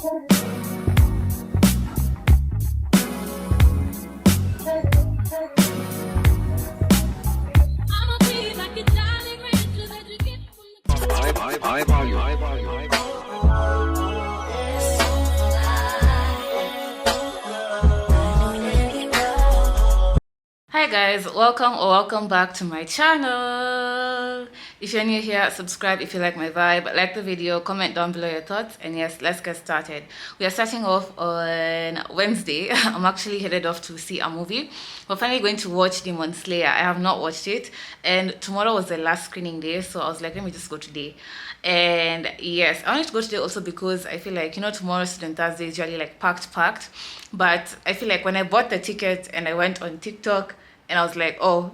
Hi guys, welcome back to my channel. If you're new here, subscribe if you like my vibe, like the video, comment down below your thoughts, and yes, let's get started. We are starting off on Wednesday. I'm actually headed off to see a movie. We're finally going to watch Demon Slayer. I have not watched it, and tomorrow was the last screening day, so I was like, let me just go today. And yes, I wanted to go today also because I feel like, you know, tomorrow Student Thursday is usually like packed, but I feel like when I bought the ticket and I went on TikTok, and I was like, oh,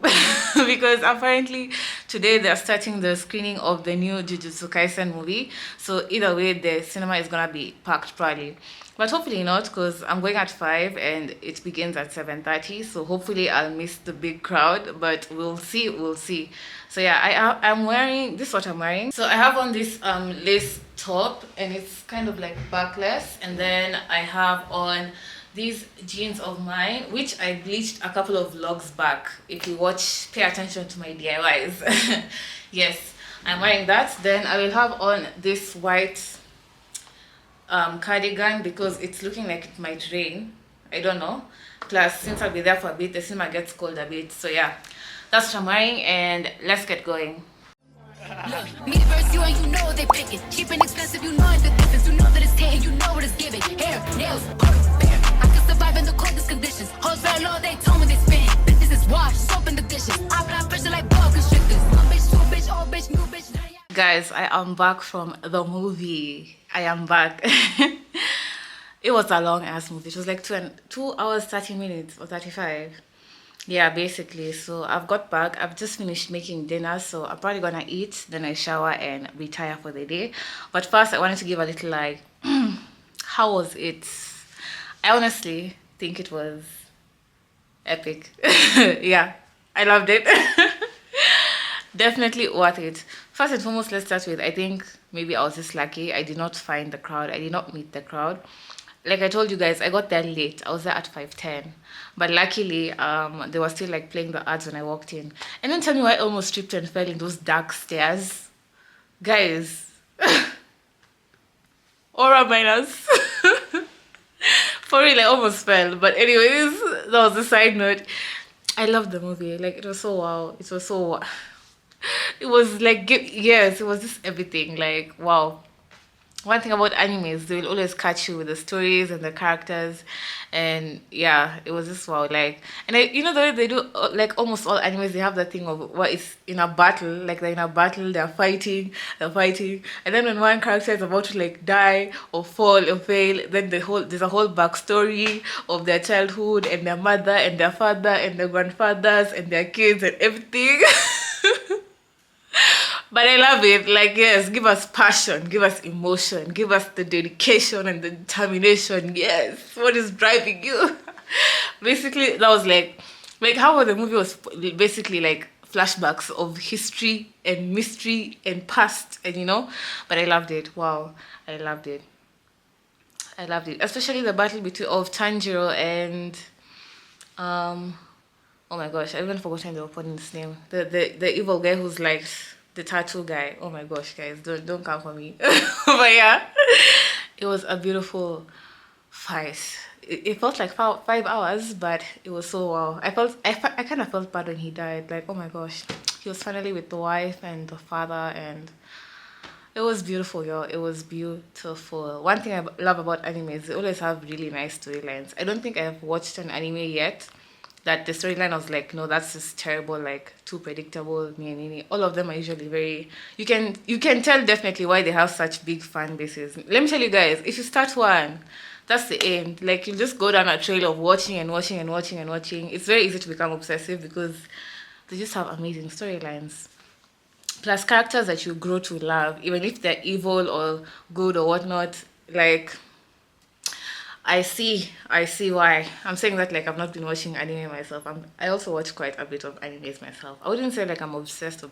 because apparently today they're starting the screening of the new Jujutsu Kaisen movie. So either way, the cinema is gonna be packed probably. But hopefully not, because I'm going at 5 and it begins at 7:30. So hopefully I'll miss the big crowd, but we'll see. So yeah, I'm wearing, this is what I'm wearing. So I have on this lace top and it's kind of like backless. And then I have on these jeans of mine, which I bleached a couple of vlogs back. If you watch, pay attention to my DIYs. Yes, I'm wearing that. Then I will have on this white cardigan because it's looking like it might rain. I don't know. Plus, since I'll be there for a bit, the cinema gets cold a bit. So yeah, that's what I'm wearing, and let's get going. Me versus you and you know they pick it. Cheap and expensive, you know the difference. You know that it's taken, you know what it's giving. Hair, nails, bare. I can survive in the coldest conditions. Hoes very low, they told me they spin. This is wash, soap in the dishes. I apply pressure like ball constrictors. One bitch, two bitch, old bitch, new bitch. Guys, I am back from the movie. I am back. It was a long ass movie. It was like 2 hours 30 minutes or 35. Yeah, basically. So I've got back. I've just finished making dinner, so I'm probably gonna eat, then I shower and retire for the day. But first I wanted to give a little like how was it? I honestly think it was epic. Yeah, I loved it. Definitely worth it. First and foremost, let's start with, I think maybe I was just lucky. I did not find the crowd. I did not meet the crowd. Like I told you guys, I got there late. I was there at 5:10, but luckily they were still like playing the ads when I walked in. And then tell me why I almost tripped and fell in those dark stairs, guys. Aura minus. For real, I almost fell. But anyways, that was a side note. I loved the movie. Like, it was so wow. It was so wow. It was like, yes, it was just everything. Like, wow. One thing about animes, they will always catch you with the stories and the characters, and yeah, it was just wow. Like, and you know the way they do, like almost all animes, they have that thing of what is in a battle, like they're in a battle, they're fighting, and then when one character is about to like die or fall or fail, then there's a whole backstory of their childhood and their mother and their father and their grandfathers and their kids and everything. But I love it. Like, yes, give us passion, give us emotion, give us the dedication and the determination. Yes, what is driving you? Basically, that was like how the movie was basically like flashbacks of history and mystery and past, and you know. But I loved it. Wow, I loved it. I loved it, especially the battle between of Tanjiro and oh my gosh, I even forgotten the opponent's name. The evil guy who's like the tattoo guy. Oh my gosh, guys, don't come for me. But yeah, it was a beautiful fight. It felt like 5 hours, but it was so wow. I kind of felt bad when he died. Like, oh my gosh, he was finally with the wife and the father, and it was beautiful, y'all. It was beautiful. One thing I love about anime is they always have really nice storylines. I don't think I've watched an anime yet that the storyline was like, no, that's just terrible, like too predictable. All of them are usually very, you can tell definitely why they have such big fan bases. Let me tell you guys, if you start one, that's the end. Like, you just go down a trail of watching and watching and watching and watching. It's very easy to become obsessive because they just have amazing storylines, plus characters that you grow to love, even if they're evil or good or whatnot. Like, I see why. I'm saying that like I've not been watching anime myself. I also watch quite a bit of animes myself. I wouldn't say like I'm obsessed,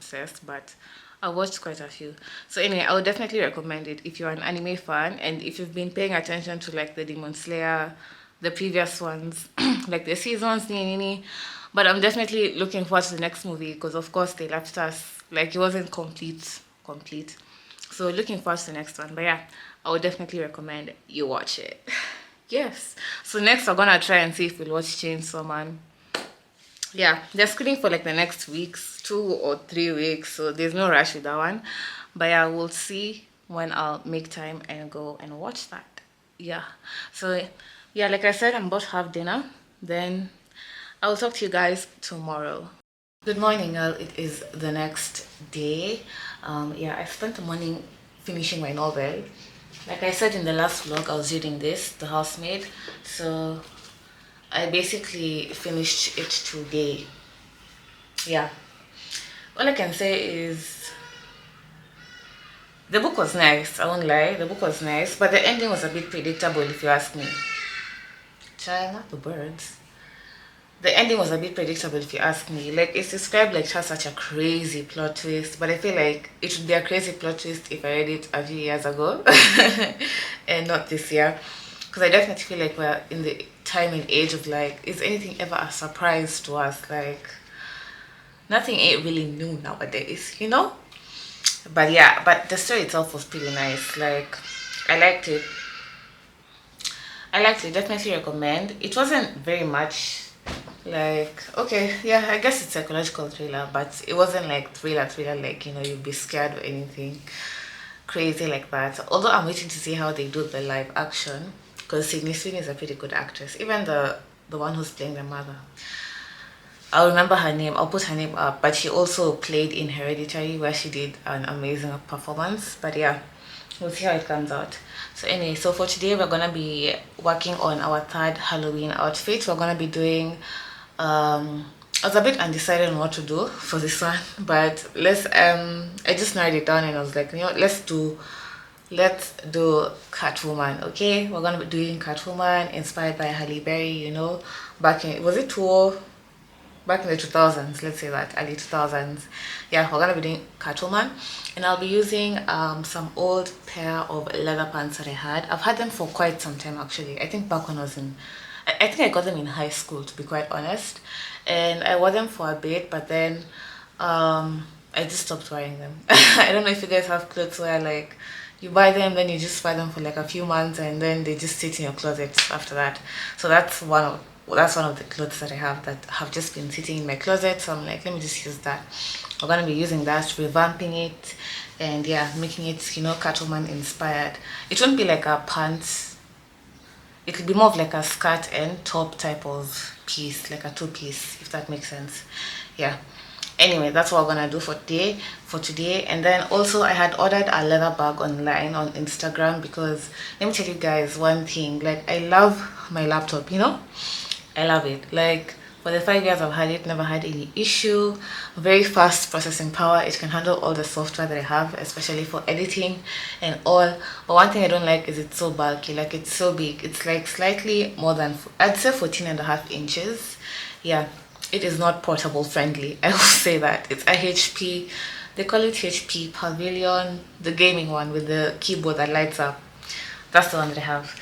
but I watched quite a few. So anyway, I would definitely recommend it if you're an anime fan and if you've been paying attention to like the Demon Slayer, the previous ones, like the seasons, but I'm definitely looking forward to the next movie because of course they left us like it wasn't complete. So looking forward to the next one. But yeah, I would definitely recommend you watch it. Yes. So next we're gonna try and see if we'll watch Chainsaw Man. Yeah, they're screening for like the next weeks, 2 or 3 weeks, so there's no rush with that one. But yeah, we'll see when I'll make time and go and watch that. Yeah. So yeah, like I said, I'm about to have dinner. Then I will talk to you guys tomorrow. Good morning, girl. It is the next day. Yeah, I spent the morning finishing my novel. Like I said in the last vlog, I was reading this, The Housemaid. So I basically finished it today. Yeah. All I can say is the book was nice. I won't lie. The book was nice, but the ending was a bit predictable if you ask me. Child, not the birds. The ending was a bit predictable if you ask me. Like it's described like it has such a crazy plot twist, but I feel like it would be a crazy plot twist if I read it a few years ago and not this year. Because I definitely feel like we're in the time and age of like, is anything ever a surprise to us? Like nothing ain't really new nowadays, you know? But yeah, but the story itself was pretty nice. Like I liked it. Definitely recommend. It wasn't very much like, okay, yeah, I guess it's psychological thriller, but it wasn't like thriller like, you know, you'd be scared or anything crazy like that. Although I'm waiting to see how they do the live action because Sydney Sweeney is a pretty good actress. Even the one who's playing the mother, I'll remember her name. I'll put her name up. But she also played in Hereditary where she did an amazing performance. But yeah, we'll see how it comes out. So anyway, so for today we're gonna be working on our third Halloween outfit. We're gonna be doing I was a bit undecided on what to do for this one, but let's I just narrowed it down and I was like, you know, let's do Catwoman. Okay, we're gonna be doing Catwoman inspired by Halle Berry, you know, back in, was it 20, back in the 2000s, let's say that early 2000s. Yeah, we're gonna be doing Catwoman and I'll be using some old pair of leather pants that I've had them for quite some time actually. I think back when I was in, I think I got them in high school to be quite honest, and I wore them for a bit, but then I just stopped wearing them. I don't know if you guys have clothes where like you buy them, then you just wear them for like a few months and then they just sit in your closet after that. So that's one of the clothes that I have that have just been sitting in my closet, so I'm like, let me just use that. We're gonna be using that, revamping it, and yeah, making it, you know, Catwoman inspired. It won't be like a pants, it will be more of like a skirt and top type of piece, like a two-piece, if that makes sense. Yeah, anyway, that's what we're gonna do for today. And then also I had ordered a leather bag online on Instagram because let me tell you guys one thing, like I love my laptop, you know, I love it. Like for the 5 years I've had it, never had any issue. Very fast processing power. It can handle all the software that I have, especially for editing and all. But one thing I don't like is it's so bulky. Like it's so big. It's like slightly more than, I'd say 14.5 inches. Yeah, it is not portable friendly. I will say that. It's a HP. They call it HP Pavilion, the gaming one with the keyboard that lights up. That's the one that I have.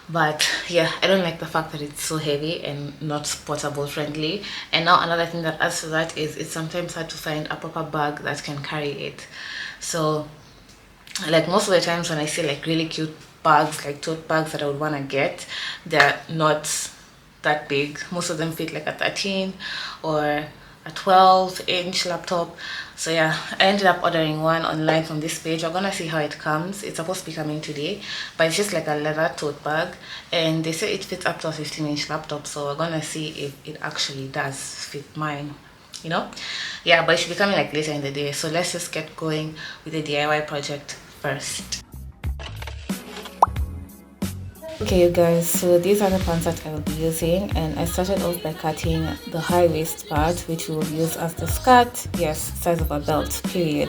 But yeah, I don't like the fact that it's so heavy and not portable friendly. And now another thing that adds to that is it's sometimes hard to find a proper bag that can carry it. So like most of the times when I see like really cute bags, like tote bags that I would want to get, they're not that big. Most of them fit like a 13 or a 12-inch laptop. So yeah, I ended up ordering one online from this page. We're gonna see how it comes. It's supposed to be coming today, but it's just like a leather tote bag and they say it fits up to a 15-inch laptop, so we're gonna see if it actually does fit mine, you know. Yeah, but it should be coming like later in the day, so let's just get going with the DIY project first. Okay you guys, so these are the pants that I will be using, and I started off by cutting the high waist part, which we will use as the skirt, yes, size of a belt, period.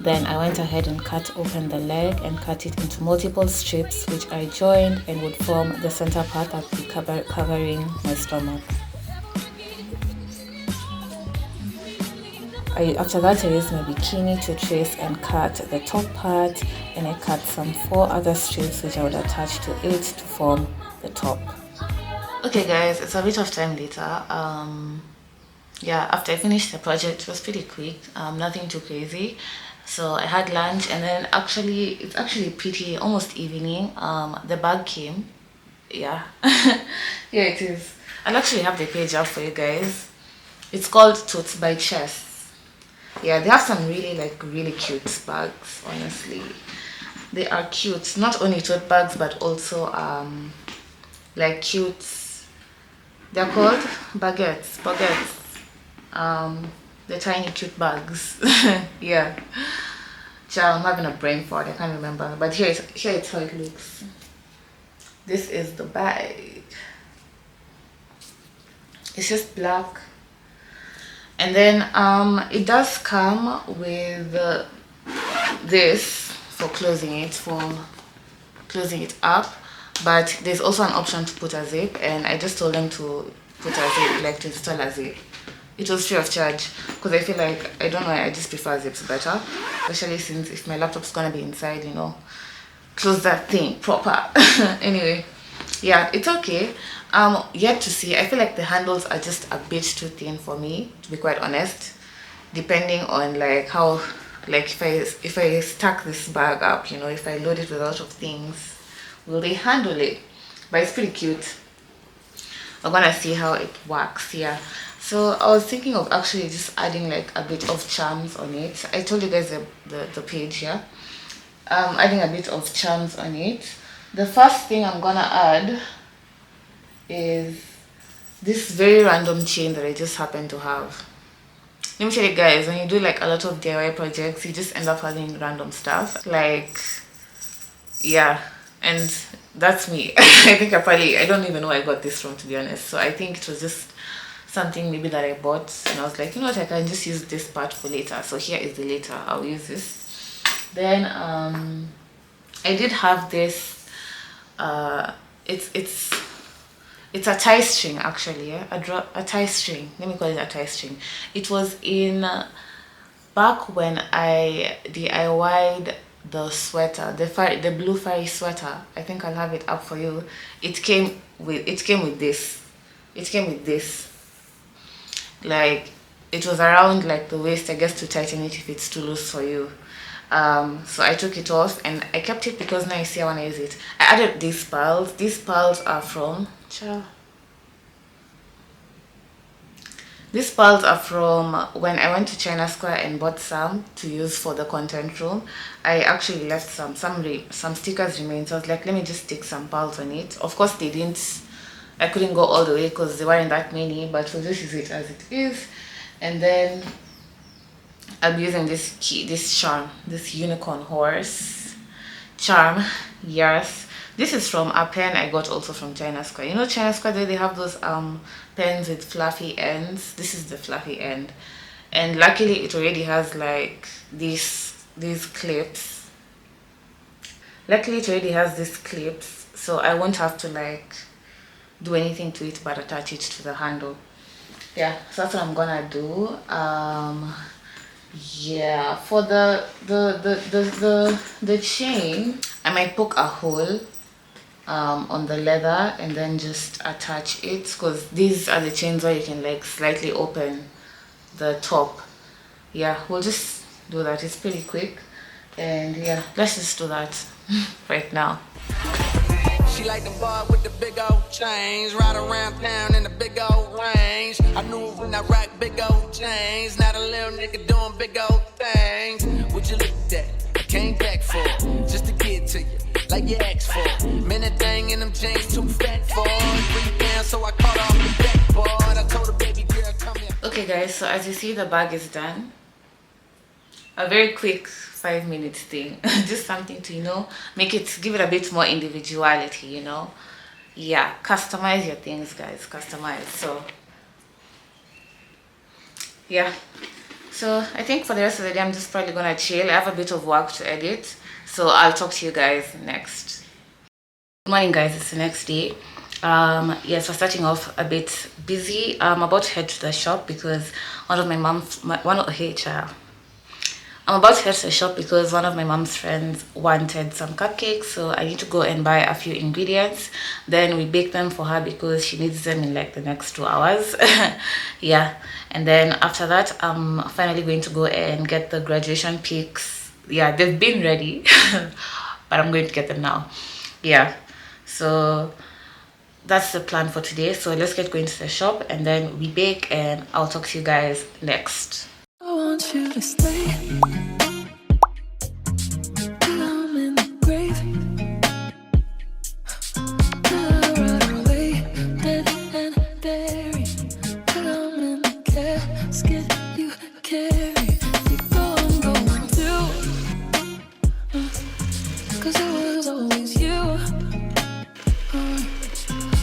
Then I went ahead and cut open the leg and cut it into multiple strips, which I joined and would form the center part that would be covering my stomach. After that I used my bikini to trace and cut the top part, and I cut some 4 other strips which I would attach to it to form the top. Okay guys, it's a bit of time later. Yeah, after I finished the project, it was pretty quick, nothing too crazy. So I had lunch, and then it's actually pretty almost evening. The bag came. Yeah. Yeah, it is. I'll actually have the page up for you guys. It's called Tote by Chess. Yeah, they have some really cute bags, honestly. They are cute, not only tote bags but also like cute, they're called baguettes. The tiny cute bags. Yeah. Child, I'm having a brain fart, I can't remember, but here it's how it looks. This is the bag. It's just black, and then it does come with this for closing it up, but there's also an option to put a zip, and I just told them to put a zip, like to install a zip. It was free of charge because I feel like, I don't know, I just prefer zips better, especially since if my laptop's gonna be inside, you know, close that thing proper. Anyway, yeah, it's okay. Yet to see. I feel like the handles are just a bit too thin for me, to be quite honest, depending on like how, like if I stack this bag up, you know, if I load it with a lot of things, will they handle it? But it's pretty cute. We're gonna see how it works. Yeah, so I was thinking of actually just adding like a bit of charms on it. I told you guys the page here. Adding a bit of charms on it. The first thing I'm gonna add is this very random chain that I just happen to have. Let me tell you guys, when you do like a lot of DIY projects, you just end up having random stuff, like, yeah, and that's me. I don't even know where I got this from, to be honest. So I think it was just something maybe that I bought, and I was like, you know what, I can just use this part for later. So here is the later, I'll use this. Then I did have this, it's a tie string, actually. Yeah? A tie string, let me call it a tie string. It was in back when I DIY'd the sweater, the blue fairy sweater. I think I'll have it up for you. It came with this. Like, it was around like the waist, I guess, to tighten it if it's too loose for you. So I took it off and I kept it because now you see I want to use it. I added these pearls. These pearls are from when I went to China Square and bought some to use for the content room. I actually left some stickers remain, so I was like, let me just stick some pearls on it. Of course I couldn't go all the way because there weren't that many, but we'll just use it as it is. And then I'm using this charm, this unicorn horse charm. Yes, this is from a pen I got also from China Square. You know China Square, they have those pens with fluffy ends. This is the fluffy end, and luckily it already has like these clips. Luckily it already has these clips, so I won't have to like do anything to it but attach it to the handle. Yeah, so that's what I'm gonna do. Yeah, for the chain, I might poke a hole on the leather and then just attach it, because these are the chains where you can like slightly open the top. Yeah, we'll just do that. It's pretty quick, and yeah, let's just do that right now. She like the bar with the big old chains, ride around town in the big old range. I knew it when I rock big old chains, not a little nigga doing big old things. Would you look at that? I came back for just to get to you, like you asked for. Man, that thing in them chains too fat for. Bring it down, so I caught off the backboard. I told her, baby girl, come here. Okay guys, so as you see, the bag is done. A very quick 5-minute thing. Just something to, you know, give it a bit more individuality, you know. Yeah, customize your things, guys. Customize. So yeah, so I think for the rest of the day I'm just probably gonna chill. I have a bit of work to edit, so I'll talk to you guys next. Good morning guys, it's the next day. Yes, we're starting off a bit busy. I'm about to head to the shop because I'm about to head to the shop because one of my mom's friends wanted some cupcakes, so I need to go and buy a few ingredients. Then we bake them for her because she needs them in like the next 2 hours. Yeah, and then after that, I'm finally going to go and get the graduation pics. Yeah, they've been ready, but I'm going to get them now. Yeah, so that's the plan for today. So let's get going to the shop and then we bake, and I'll talk to you guys next. I want you to stay. I'm in the grave. I'll ride away, dead and buried. I'm in the casket you carry. You go, I'm going too. 'Cause it was always you.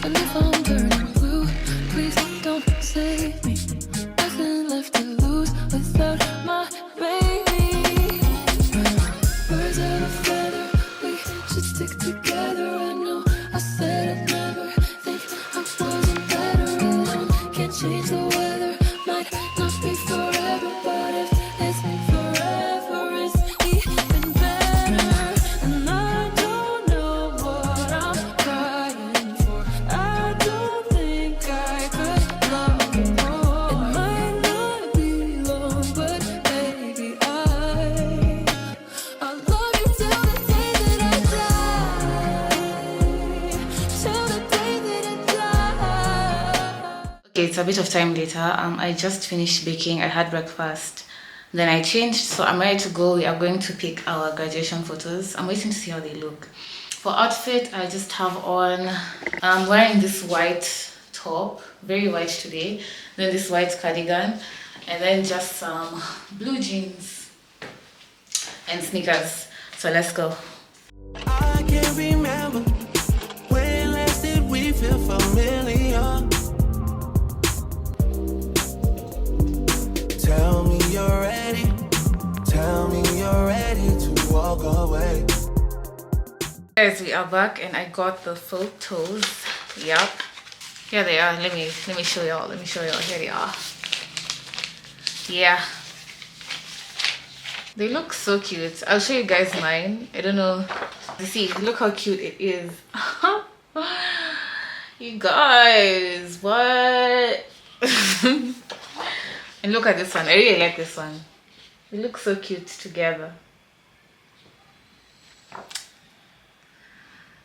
And if I'm turning blue, please don't save me. Nothing left to lose without my baby. Birds of a feather, we should stick together. I know I said I'd never think I wasn't better alone. Can't change the weather, might not be forever, but if it's forever, it's even better. And I don't know what I'm crying for. I don't think I could love you more. It might not be long, but baby, I'll love you till the day that I die. Till the day that I die. Okay, it's a bit of time later. I just finished baking. I had breakfast. Then I changed, so I'm ready to go. We are going to pick our graduation photos. I'm waiting to see how they look. For outfit, I just have on, I'm wearing this white top, very white today. Then this white cardigan, and then just some blue jeans and sneakers. So let's go. I can't remember when last did we feel familiar. Tell me you're ready. Tell me you're ready to walk away. Guys, we are back and I got the photos. Yep. Here they are. Let me show y'all. Let me show y'all. Here they are. Yeah. They look so cute. I'll show you guys mine. I don't know. You see, look how cute it is. You guys, what? And look at this one. I really like this one. They look so cute together.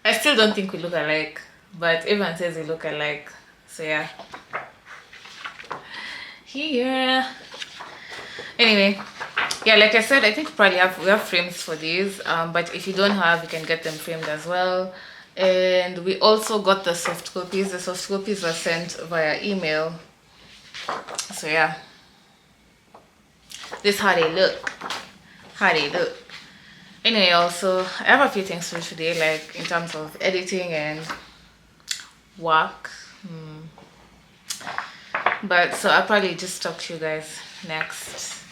I still don't think we look alike, but everyone says we look alike. So yeah. Here. Anyway, yeah, like I said, I think probably we have frames for these. But if you don't have, you can get them framed as well. And we also got the soft copies. The soft copies were sent via email. So yeah. This is how they look. How they look. Anyway, also I have a few things to do today, like in terms of editing and work. But so I'll probably just talk to you guys next.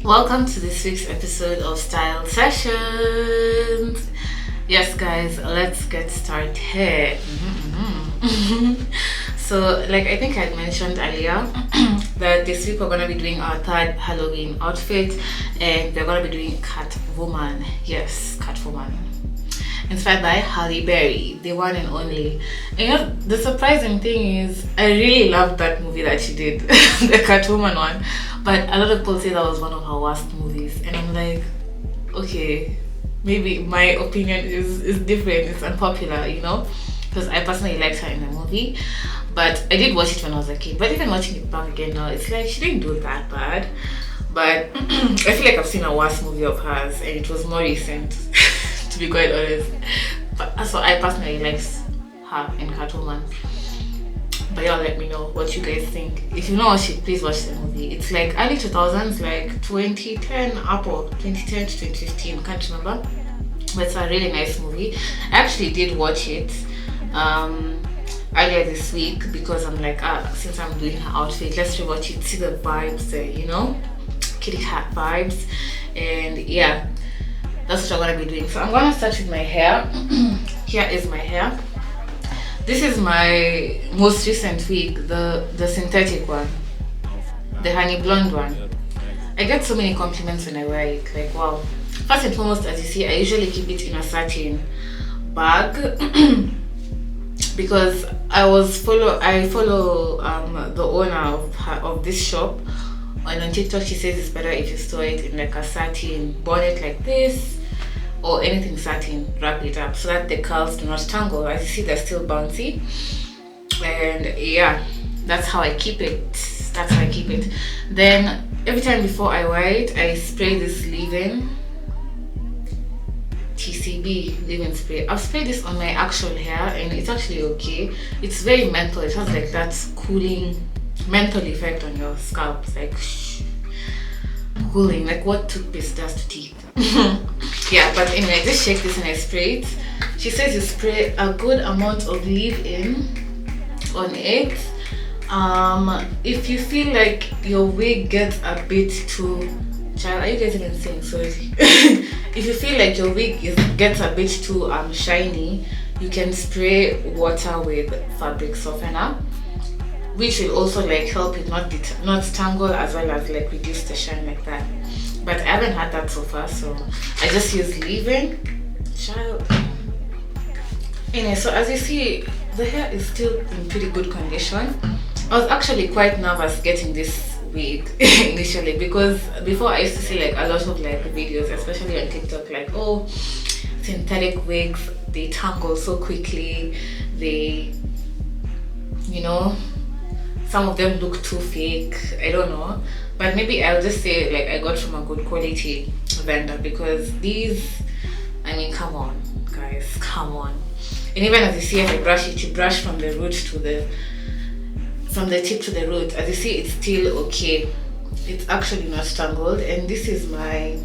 Welcome to this week's episode of Style Sessions. Yes guys, let's get started. So like I think I had mentioned earlier that this week we're going to be doing our third Halloween outfit, and we're going to be doing Catwoman. Yes, Catwoman, inspired by Halle Berry, the one and only. And you know, the surprising thing is I really loved that movie that she did, the Catwoman one, but a lot of people say that was one of her worst movies, and I'm like, okay, maybe my opinion is different, it's unpopular, you know, because I personally liked her in the movie. But I did watch it when I was a kid. But even watching it back again now, it's like she didn't do that bad. But I feel like I've seen a worse movie of hers, and it was more recent, to be quite honest. But so I personally liked her in Catwoman. But y'all let me know what you guys think. If you know watch it, please watch the movie. It's like early 2000s, like 2010 Apple, 2010 to 2015, can't remember. But it's a really nice movie. I actually did watch it earlier this week because I'm like, since I'm doing her outfit, let's rewatch it, see the vibes there, you know, kitty cat vibes. And yeah, that's what I'm gonna be doing. So I'm gonna start with my hair. Here is my hair. This is my most recent wig, the synthetic one, the honey blonde one. I get so many compliments when I wear it, like wow. First and foremost, as you see, I usually keep it in a satin bag because I follow the owner of this shop, and on TikTok she says it's better if you store it in like a satin bonnet like this, or anything satin, wrap it up so that the curls do not tangle. As you see, they're still bouncy, and yeah, that's how I keep it. Then every time before I wear it, I spray this leave-in TCB leave-in spray. I've sprayed this on my actual hair and it's actually okay. It's very menthol. It has like that cooling menthol effect on your scalp. It's like cooling, like what toothpaste does to teeth. Yeah, but anyway, I just shake this and I spray it. She says you spray a good amount of leave-in on it. If you feel like your wig gets a bit too, child, are you guys even saying sorry? If you feel like your wig gets a bit too shiny, you can spray water with fabric softener, which will also like help it not tangle, as well as like reduce the shine like that. But I haven't had that so far, so I just use leave-in. Child. Anyway, so as you see, the hair is still in pretty good condition. I was actually quite nervous getting this wig initially, because before I used to see like a lot of like videos, especially on TikTok, like, oh, synthetic wigs, they tangle so quickly, they, you know, some of them look too fake. I don't know, but maybe I'll just say like I got from a good quality vendor, because these, I mean, come on guys, come on. And even as you see, as I brush it, you brush from the root to from the tip to the root. As you see, it's still okay. It's actually not tangled. And this is my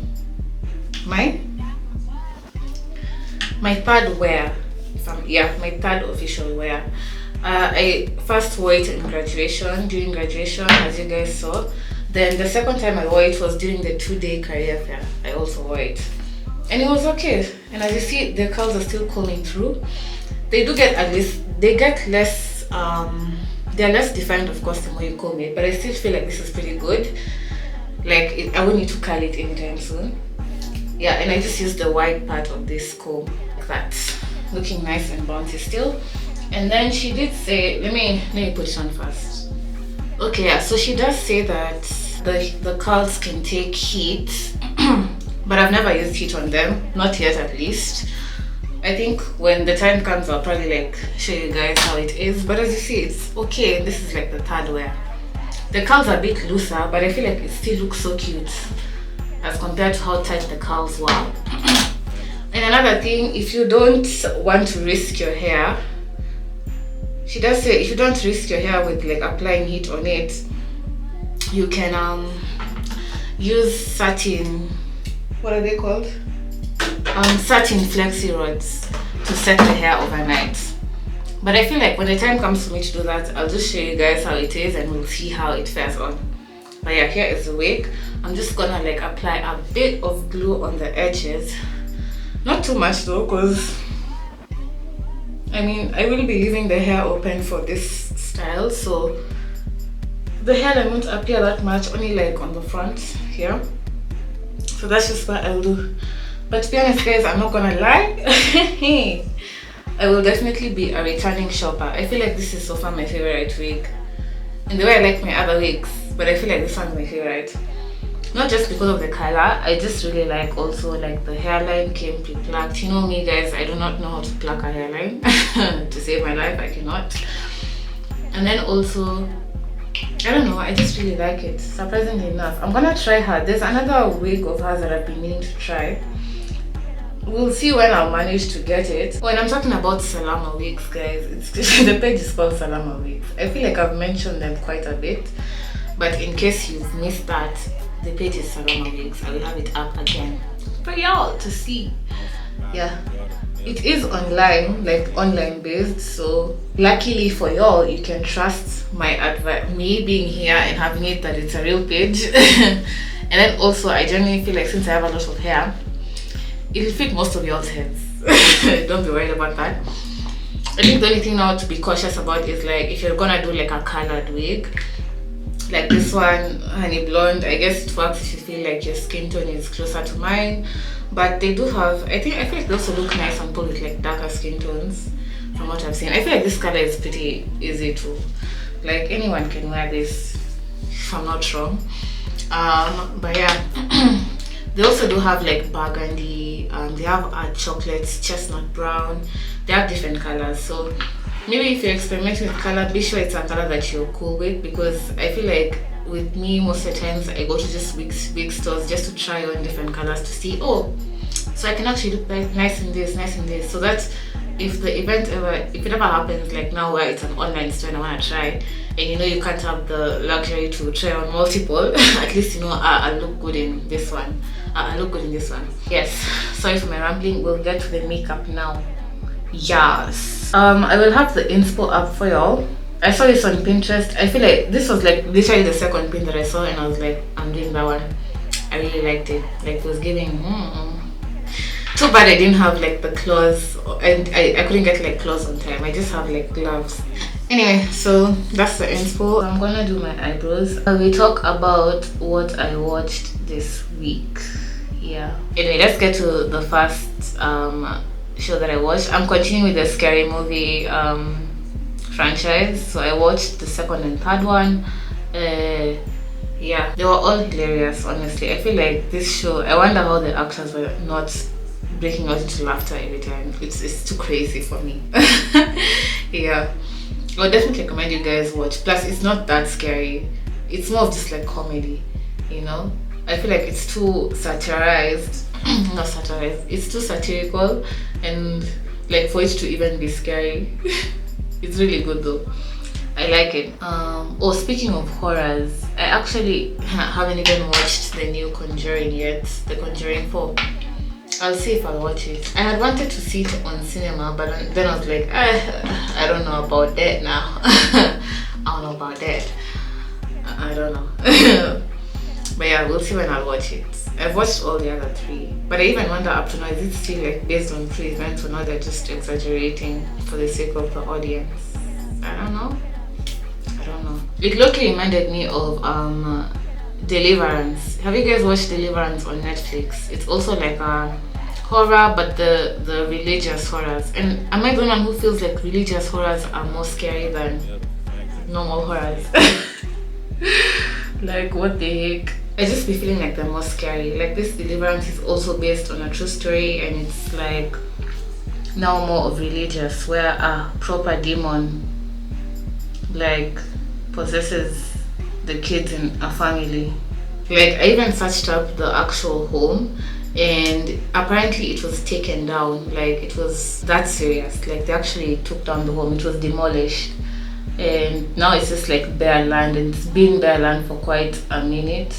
third wear. My third official wear. I first wore it during graduation, as you guys saw. Then the second time I wore it was during the 2-day career fair. I also wore it, and it was okay. And as you see, the curls are still combing through. They get less, they're less defined, of course, the more you comb it, but I still feel like this is pretty good. Like, I won't need to curl it anytime soon. Yeah, and I just used the wide part of this comb like that, looking nice and bouncy still. And then she did say, let me put it on first. Okay, yeah, so she does say that the curls can take heat, but I've never used heat on them, not yet at least. I think when the time comes, I'll probably like show you guys how it is. But as you see, it's okay. This is like the third wear. The curls are a bit looser, but I feel like it still looks so cute as compared to how tight the curls were. And another thing, if you don't want to risk your hair, she does say if you don't risk your hair with like applying heat on it, you can use satin, what are they called? Satin flexi rods to set the hair overnight. But I feel like when the time comes for me to do that, I'll just show you guys how it is and we'll see how it fares on. But yeah, here is the wig. I'm just gonna like apply a bit of glue on the edges, not too much though, because I mean I will be leaving the hair open for this style, so the hairline won't appear that much, only like on the front here. So that's just what I'll do. But to be honest guys, I'm not gonna lie, I will definitely be a returning shopper. I feel like this is so far my favorite wig, in the way I like my other wigs, but I feel like this one's my favorite. Not just because of the color, I just really like also like the hairline came pre-plucked. You know me guys, I do not know how to pluck a hairline. To save my life, I cannot. And then also, I don't know, I just really like it, surprisingly enough. I'm gonna try her. There's another wig of hers that I've been meaning to try. We'll see when I'll manage to get it. When I'm talking about Salama wigs, guys, it's the page is called Salama wigs. I feel like I've mentioned them quite a bit, but in case you've missed that, the page is Salama wigs. I will have it up again for y'all to see. Yeah, it is online, like online based, so luckily for y'all, you can trust my advice, me being here and having it that it's a real page. And then also I genuinely feel like since I have a lot of hair, it'll fit most of y'all's heads. Don't be worried about that. I think the only thing now to be cautious about is like if you're gonna do like a colored wig, like this one, honey blonde. I guess it works if you feel like your skin tone is closer to mine. But they do have, I feel like they also look nice on people with like darker skin tones from what I've seen. I feel like this color is pretty easy to, like anyone can wear this if I'm not wrong. But yeah, they also do have like burgundy, they have chocolates, chestnut brown, they have different colors. So maybe if you're experimenting with color, be sure it's a color that you're cool with, because I feel like with me most of the times I go to just big stores just to try on different colors to see, oh, so I can actually look like nice in this, so that if the event if it ever happens like now where it's an online store and I want to try, and you know you can't have the luxury to try on multiple, at least you know I look good in this one, I look good in this one. Yes, sorry for my rambling, we'll get to the makeup now. Yes, I will have the inspo up for y'all. I saw this on Pinterest. I feel like this was like literally the second pin that I saw, and I was like, I'm doing that one. I really liked it. Like it was giving. Too bad I didn't have like the claws, and I couldn't get like claws on time. I just have like gloves. Anyway, so that's the inspo. I'm gonna do my eyebrows. We talk about what I watched this week. Yeah. Anyway, let's get to the first show that I watched. I'm continuing with the scary movie franchise, so I watched the second and third one. Yeah, they were all hilarious, honestly. I feel like this show, I wonder how the actors were not breaking out into laughter every time. It's too crazy for me. Yeah, I would definitely recommend you guys watch. Plus it's not that scary, it's more of just like comedy, you know. I feel like it's too satirized. Not satirized, it's too satirical, and like for it to even be scary. It's really good though. I like it. Oh, speaking of horrors, I actually haven't even watched the new Conjuring yet. The Conjuring 4. I'll see if I'll watch it. I had wanted to see it on cinema, but then I was like, I don't know about that now. I don't know about that. I don't know. But yeah, we'll see when I'll watch it. I've watched all the other 3, but I even wonder up to now, is it still like based on true events or not? They're just exaggerating for the sake of the audience. I don't know. It literally reminded me of Deliverance. Have you guys watched Deliverance on Netflix? It's also like a horror, but the religious horrors. And am I the one who feels like religious horrors are more scary than normal horrors? Like what the heck? I just be feeling like they're more scary. Like this Deliverance is also based on a true story, and it's like now more of religious, where a proper demon like possesses the kids in a family. Like I even searched up the actual home, and apparently it was taken down. Like it was that serious. Like they actually took down the home. It was demolished, and now it's just like bare land, and it's been bare land for quite a minute.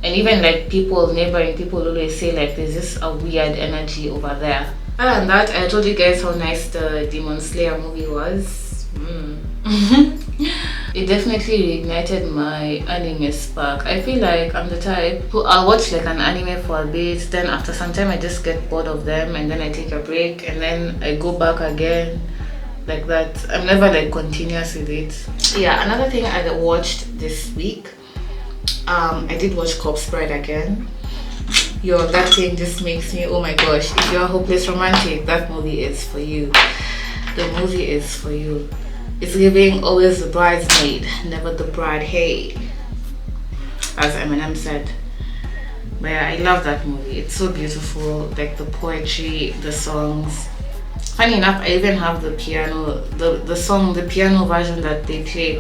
And even like neighboring people always say like there's just a weird energy over there. Other than that, I told you guys how nice the Demon Slayer movie was. It definitely reignited my anime spark. I feel like I'm the type who I'll watch like an anime for a bit, then after some time I just get bored of them, and then I take a break, and then I go back again, like that. I'm never like continuous with it. Yeah, another thing I watched this week, I did watch Corpse Bride again. Yo, that thing just makes me, oh my gosh, if you're a hopeless romantic, that movie is for you. The movie is for you. It's giving always the bridesmaid, never the bride, hey, as Eminem said. But yeah, I love that movie. It's so beautiful, like the poetry, the songs. Funny enough, I even have the piano, the piano version that they play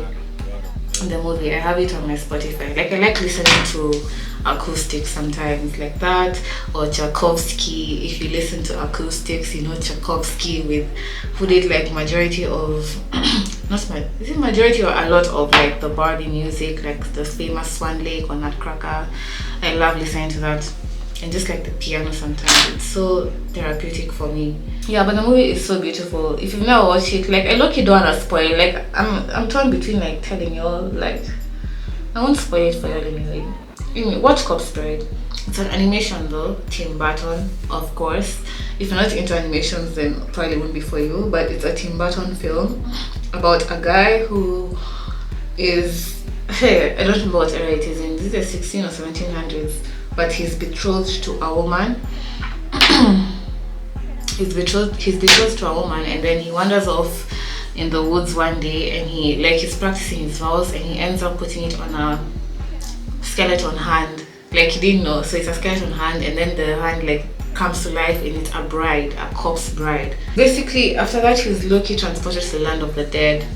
in the movie. I have it on my Spotify. Like I like listening to acoustics sometimes, like that, or Tchaikovsky. If you listen to acoustics, you know Tchaikovsky who did like majority of is it majority or a lot of like the Barbie music, like the famous Swan Lake or Nutcracker. I love listening to that, and just like the piano sometimes, it's so therapeutic for me. Yeah, but the movie is so beautiful. If you've never watched it, like I look, you don't want to spoil. Like I'm torn between like telling y'all, like I won't spoil it for y'all anyway. Watch Corpse Bride. It's an animation though, Tim Burton, of course. If you're not into animations, then probably won't be for you. But it's a Tim Burton film about a guy who is, hey, I don't remember what era it is in. This is the 16 or 1700s, but he's betrothed to a woman. he's betrothed to a woman, and then he wanders off in the woods one day, and he's practicing his vows, and he ends up putting it on a skeleton hand. Like, he didn't know, so it's a skeleton hand, and then the hand like comes to life, and it's a bride, a corpse bride. Basically, after that, he's low-key transported to the land of the dead,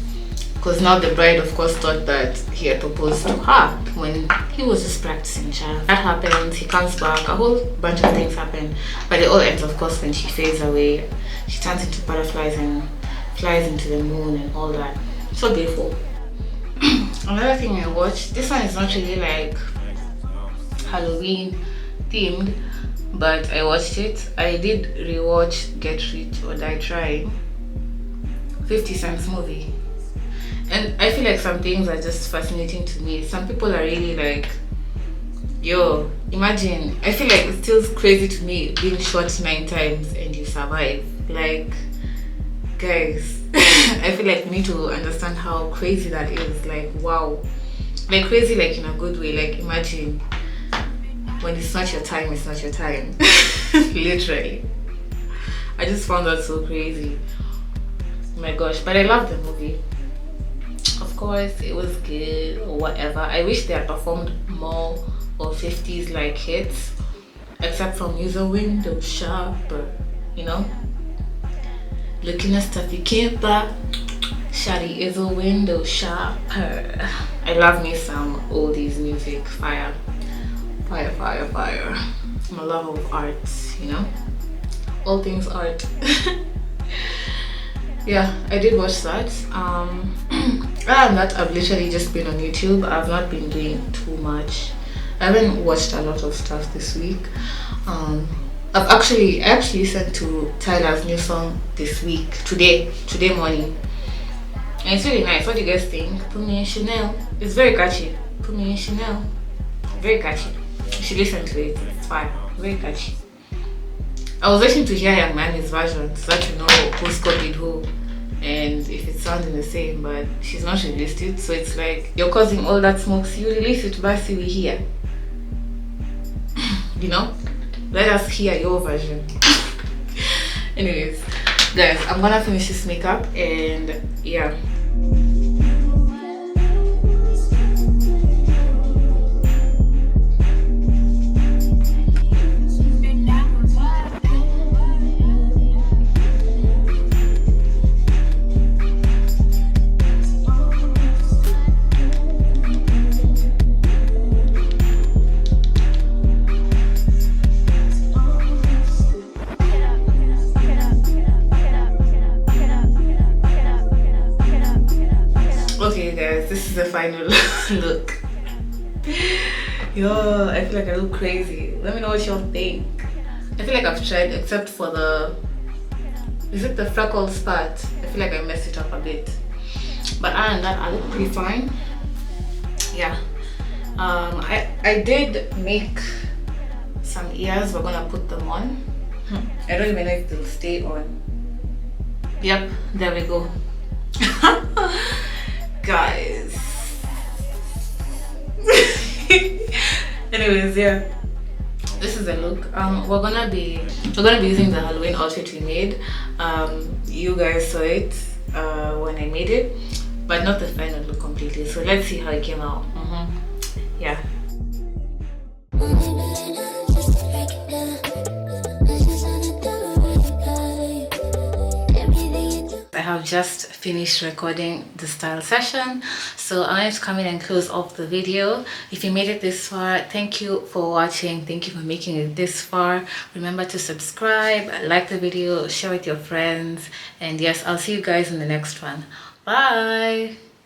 because now the bride, of course, thought that he had proposed to her when he was just practicing child. That happens, he comes back, a whole bunch of things happen, but it all ends, of course, when she fades away. She turns into butterflies and flies into the moon and all that. So beautiful. Another thing I watched, this one is not really like Halloween themed, but I watched it. I did rewatch Get Rich or Die Trying, 50 Cent's movie. And I feel like some things are just fascinating to me. Some people are really like, yo, imagine, I feel like it's still crazy to me being shot 9 times and you survive. Like, guys, I feel like we need to understand how crazy that is. Like, wow. Like, crazy like in a good way. Like, imagine when it's not your time, it's not your time. Literally. I just found that so crazy. Oh my gosh, but I love the movie. Of course, it was good or whatever. I wish they had performed more of 50s like hits, except from Use a Window Shopper, you know? Looking at stuff you can't buy. Shawty is a window shopper. I love me some oldies music. Fire. Fire, fire, fire. I'm a lover of art, you know? All things art. Yeah, I did watch that. I've literally just been on YouTube. I've not been doing too much. I haven't watched a lot of stuff this week. I actually listened to Tyler's new song this week, today morning, and it's really nice. What do you guys think? Put me in Chanel. It's very catchy. Put me in Chanel. Very catchy. You should listen to it. It's fine. Very catchy. I was waiting to hear Young Manny's version so that you know who's copied who and if it's sounding the same, but she's not released it, so it's like you're causing all that smoke, so you release it, but see we hear. You know? Let us hear your version. Anyways, guys, I'm gonna finish this makeup and yeah. Okay guys, this is the final look. Yo, I feel like I look crazy. Let me know what y'all think. I feel like I've tried, except for the, is it the freckles part? I feel like I messed it up a bit, but other than that I look pretty fine. Yeah. I did make some ears. We're gonna put them on. I don't even know if they'll stay on. Yep, there we go. Guys. Anyways, yeah, this is the look. We're gonna be using the Halloween outfit we made. You guys saw it when I made it, but not the final look completely. So let's see how it came out. Yeah. I have just finished recording the style session, so I wanted to come in and close off the video. If you made it this far, thank you for watching. Thank you for making it this far. Remember to subscribe, like the video, share with your friends, and yes, I'll see you guys in the next one. Bye.